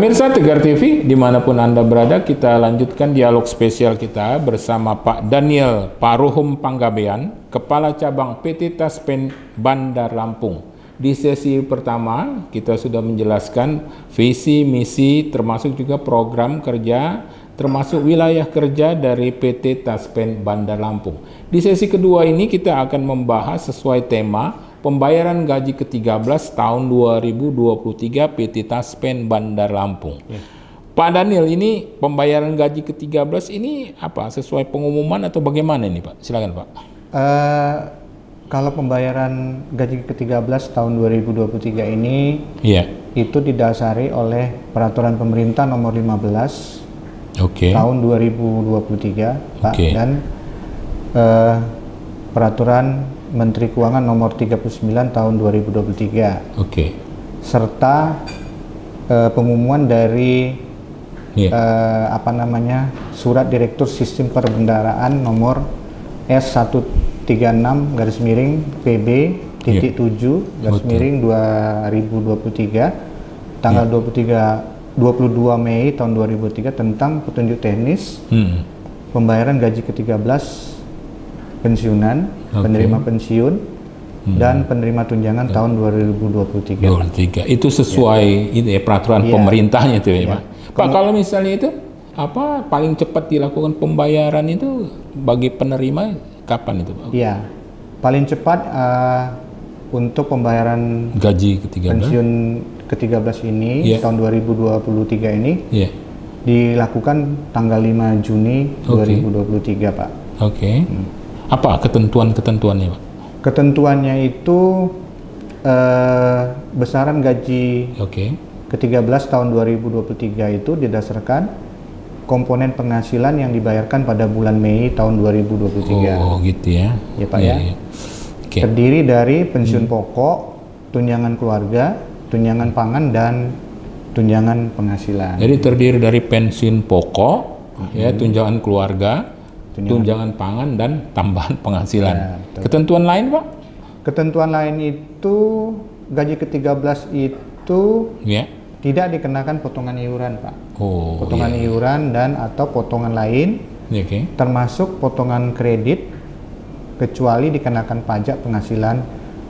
Pemirsa Tegar TV, dimanapun Anda berada, kita lanjutkan dialog spesial kita bersama Pak Daniel Paruhum Panggabean, Kepala Cabang PT Taspen Bandar Lampung. Di sesi pertama, kita sudah menjelaskan visi, misi, termasuk juga program kerja, termasuk wilayah kerja dari PT Taspen Bandar Lampung. Di sesi kedua ini, kita akan membahas sesuai tema pembayaran gaji ke-13 tahun 2023 PT Taspen Bandar Lampung. Ya. Pak Daniel, ini pembayaran gaji ke-13 ini apa? Sesuai pengumuman atau bagaimana ini, Pak? Silakan, Pak. Kalau pembayaran gaji ke-13 tahun 2023 ini itu didasari oleh peraturan pemerintah nomor 15 tahun 2023, Pak, dan peraturan Menteri Keuangan nomor 39 tahun 2023. Serta pengumuman dari Surat Direktur Sistem Perbendaharaan nomor S136-7/2023 tanggal 22 Mei tahun 2003 tentang petunjuk teknis pembayaran gaji ke-13 pensiunan, penerima pensiun, dan penerima tunjangan tahun 2023. Itu sesuai ini peraturan pemerintahnya itu ya, Pak. Pak, kalau misalnya itu apa paling cepat dilakukan pembayaran itu bagi penerima kapan itu, Pak? Iya, paling cepat untuk pembayaran gaji ke-13 pensiun ke-13 ini tahun 2023 ini dilakukan tanggal 5 Juni 2023, Pak. Apa ketentuan-ketentuannya, Pak? Ketentuannya itu besaran gaji ke-13 tahun 2023 itu didasarkan komponen penghasilan yang dibayarkan pada bulan Mei tahun 2023. Oh, gitu ya. Ya, Pak, ya. Terdiri dari pensiun pokok, tunjangan keluarga, tunjangan pangan, dan tunjangan penghasilan. Jadi terdiri dari pensiun pokok, tunjangan keluarga, tunjangan pangan, dan tambahan penghasilan. Ketentuan lain, Pak? Ketentuan lain itu gaji ke-13 itu tidak dikenakan potongan iuran, Pak. Potongan iuran dan atau potongan lain, termasuk potongan kredit, kecuali dikenakan pajak penghasilan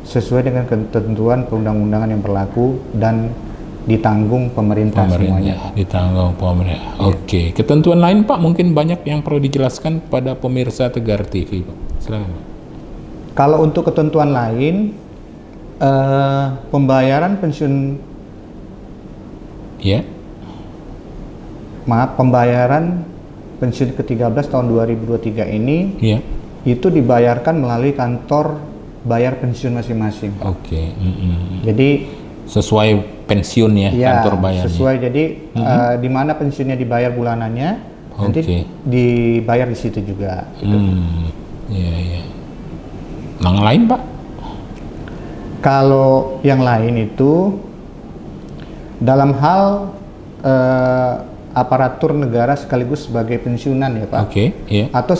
sesuai dengan ketentuan perundang-undangan yang berlaku dan ditanggung pemerintah semuanya. Ditanggung pemerintah. Ketentuan lain, Pak, mungkin banyak yang perlu dijelaskan pada pemirsa Tegar TV, Pak. Silakan, Pak. Kalau untuk ketentuan lain, pembayaran pensiun, pembayaran pensiun ke-13 tahun 2023 ini itu dibayarkan melalui kantor bayar pensiun masing-masing, Pak. Jadi sesuai pensiunnya, kantor bayarnya. Sesuai, jadi di mana pensiunnya dibayar bulanannya, nanti dibayar di situ juga. Yang lain, Pak? Kalau yang lain itu dalam hal aparatur negara sekaligus sebagai pensiunan, ya, Pak. Atau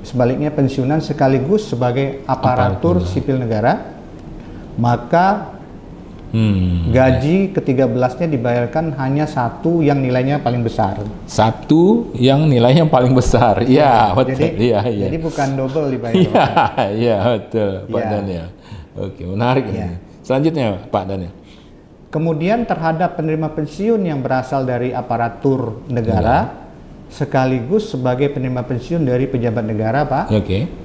sebaliknya pensiunan sekaligus sebagai aparatur sipil negara, maka gaji ke-13-nya dibayarkan hanya satu yang nilainya paling besar. Satu yang nilainya paling besar. Iya, betul. Jadi bukan double dibayar. Iya, betul, Pak Daniel. Menarik ini. Selanjutnya, Pak Daniel. Kemudian terhadap penerima pensiun yang berasal dari aparatur negara sekaligus sebagai penerima pensiun dari pejabat negara, Pak.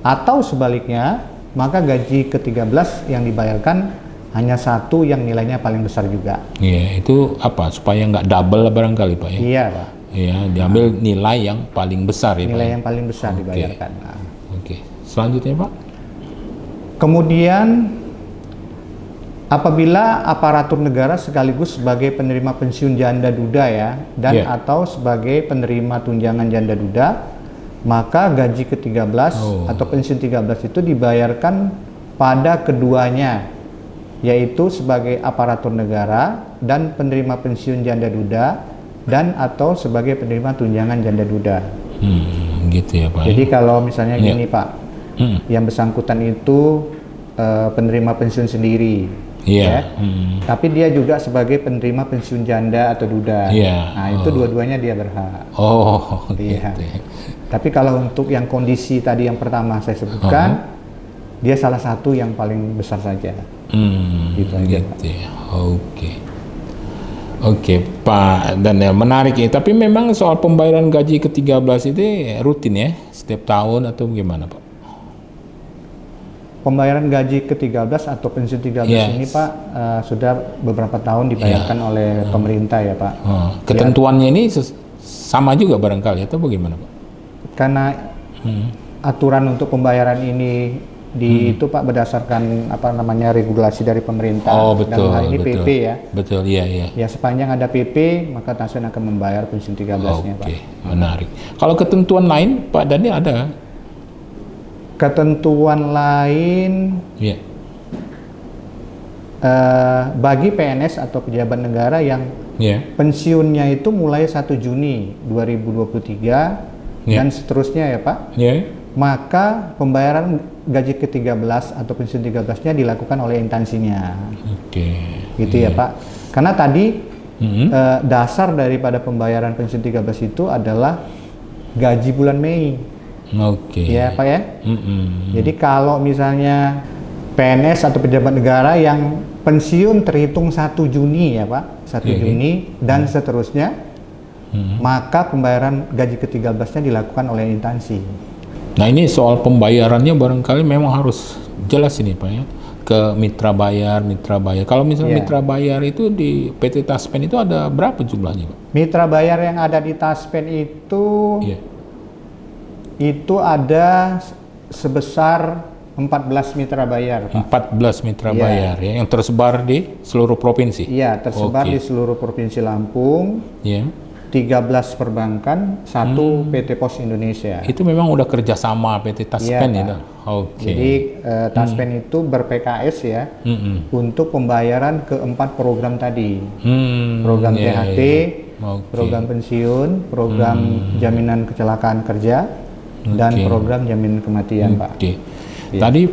Atau sebaliknya, maka gaji ke-13 yang dibayarkan hanya satu yang nilainya paling besar juga. Itu apa? Supaya nggak double barangkali, Pak, ya? Iya, Pak. Diambil nilai yang paling besar, ya, Pak. Nilai yang paling besar dibayarkan. Selanjutnya, Pak. Kemudian apabila aparatur negara sekaligus sebagai penerima pensiun janda duda, ya, dan atau sebagai penerima tunjangan janda duda, maka gaji ke-13 atau pensiun 13 itu dibayarkan pada keduanya, yaitu sebagai aparatur negara dan penerima pensiun janda duda dan atau sebagai penerima tunjangan janda duda. Gitu ya, Pak. Jadi kalau misalnya gini, Pak, yang bersangkutan itu penerima pensiun sendiri, Iya. Tapi dia juga sebagai penerima pensiun janda atau duda. Iya. Nah, itu dua-duanya dia berhak. Oh, Iya. gitu. Tapi kalau untuk yang kondisi tadi yang pertama saya sebutkan, dia salah satu yang paling besar saja. Gitu aja, Pak. Gitu ya. Oke, Pak Daniel, menarik ya. Tapi memang soal pembayaran gaji ke-13 itu rutin ya, setiap tahun atau gimana, Pak? Pembayaran gaji ke-13 atau pensiun 13 ini, Pak, sudah beberapa tahun dibayarkan oleh pemerintah ya, Pak. Ketentuannya ini sama juga barangkali atau bagaimana, Pak? Karena aturan untuk pembayaran ini itu Pak berdasarkan regulasi dari pemerintah. Oh, betul. Dalam hal ini betul. PP ya. Betul, iya. Ya sepanjang ada PP maka Taspen akan membayar pensiun 13-nya, Pak. Oke, menarik. Kalau ketentuan lain, Pak Daniel ada? Ketentuan lain bagi PNS atau pejabat negara yang pensiunnya itu mulai 1 Juni 2023 dan seterusnya ya, Pak. Maka pembayaran gaji ke-13 atau pensiun 13-nya dilakukan oleh instansinya. Gitu ya, Pak. Karena tadi dasar daripada pembayaran pensiun 13 itu adalah gaji bulan Mei. Ya, Pak ya. Jadi kalau misalnya PNS atau pejabat negara yang pensiun terhitung 1 Juni ya, Pak. 1 Juni dan seterusnya, maka pembayaran gaji ke-13-nya dilakukan oleh instansi. Nah, ini soal pembayarannya barangkali memang harus jelas ini, Pak ya, ke mitra bayar. Kalau misalnya mitra bayar itu di PT Taspen itu ada berapa jumlahnya, Pak? Mitra bayar yang ada di Taspen itu ada sebesar 14 mitra bayar, Pak. 14 mitra bayar ya, yang tersebar di seluruh provinsi? Iya, tersebar di seluruh provinsi Lampung. 13 perbankan, 1 PT Pos Indonesia. Itu memang udah kerjasama PT Taspen ya? Jadi Taspen itu ber-PKS ya untuk pembayaran ke-4 program tadi. Program THT, program pensiun, program jaminan kecelakaan kerja, dan program jaminan kematian, Pak. Tadi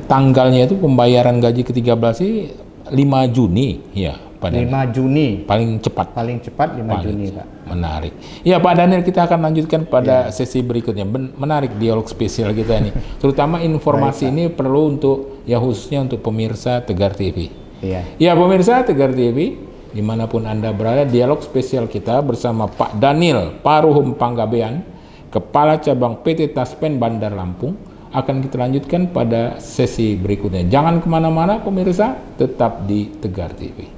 tanggalnya itu pembayaran gaji ke-13 sih 5 Juni ya, Pak Daniel? 5 Juni. Paling cepat? Paling cepat 5 Juni, Pak. Menarik. Ya, Pak Daniel, kita akan lanjutkan pada sesi berikutnya. Menarik dialog spesial kita ini. Terutama informasi ini perlu untuk, khususnya untuk pemirsa Tegar TV. Ya, pemirsa Tegar TV, dimanapun Anda berada, dialog spesial kita bersama Pak Daniel Paruhum Panggabean, Kepala Cabang PT Taspen Bandar Lampung, akan kita lanjutkan pada sesi berikutnya. Jangan kemana-mana pemirsa, tetap di Tegar TV.